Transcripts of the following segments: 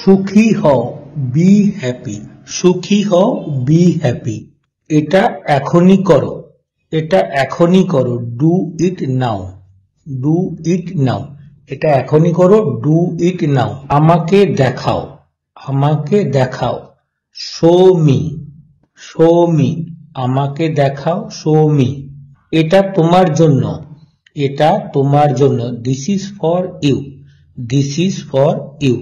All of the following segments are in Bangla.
সুখী হও, বি হ্যাপি। সুখী হও, বি হ্যাপি। এটা এখনই করো, এটা এখনই করো, do it now. Do it নাও, এটা এখনই করো, ডু ইট নাও। আমাকে দেখাও, আমাকে দেখাও, শো মি। শো মি, আমাকে দেখাও, শো মি। এটা তোমার জন্য, এটা তোমার জন্য, this is for you. This is for you.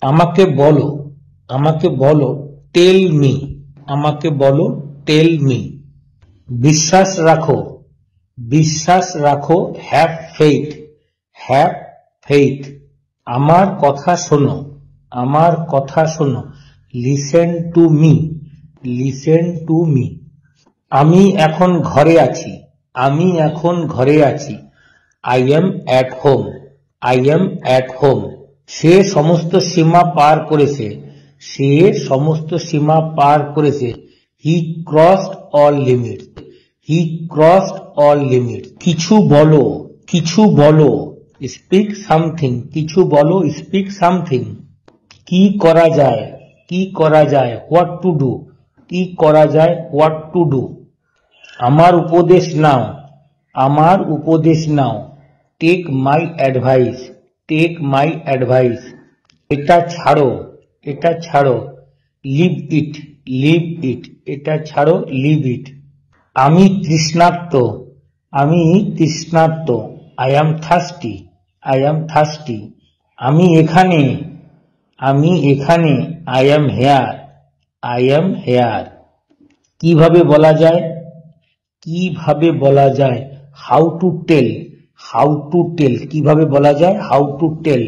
আমাকে বলো, আমাকে বলো, টেল মি। আমাকে বলো, টেল মি। বিশ্বাস রাখো, বিশ্বাস রাখো, হ্যাভ ফেইথ। Have faith. আমার কথা শোনো, আমার কথা শোনো, listen to me. Listen to me. আমি এখন ঘরে আছি, আমি এখন ঘরে আছি, I am at home. I am at home. সে সমস্ত সীমা পার করেছে, সে সমস্ত সীমা পার করেছে, he crossed all limit. He crossed all limit. কিছু বলো, কিছু বলো, স্পিক সামথিং। কিছু বলো, স্পিক সামথিং। কি করা যায়, কি করা যায়, হোয়াট টু ডু। কি করা যায়, হোয়াট টু ডু। আমার উপদেশ নাও, আমার উপদেশ নাও, take my advice. Take my advice. এটা ছাড়ো, এটা ছাড়ো, লিভ ইট। লিভ ইট, এটা ছাড়ো, লিভ ইট। আমি তৃষ্ণার্ত, আমি তৃষ্ণার্ত, I am thirsty. I am thirsty. আমি এখানে, আমি এখানে, I am here. I am here. কিভাবে বলা যায়, কিভাবে বলা যায়, how to tell. How to tell, কিভাবে বলা যায়, হাউ টু টেল।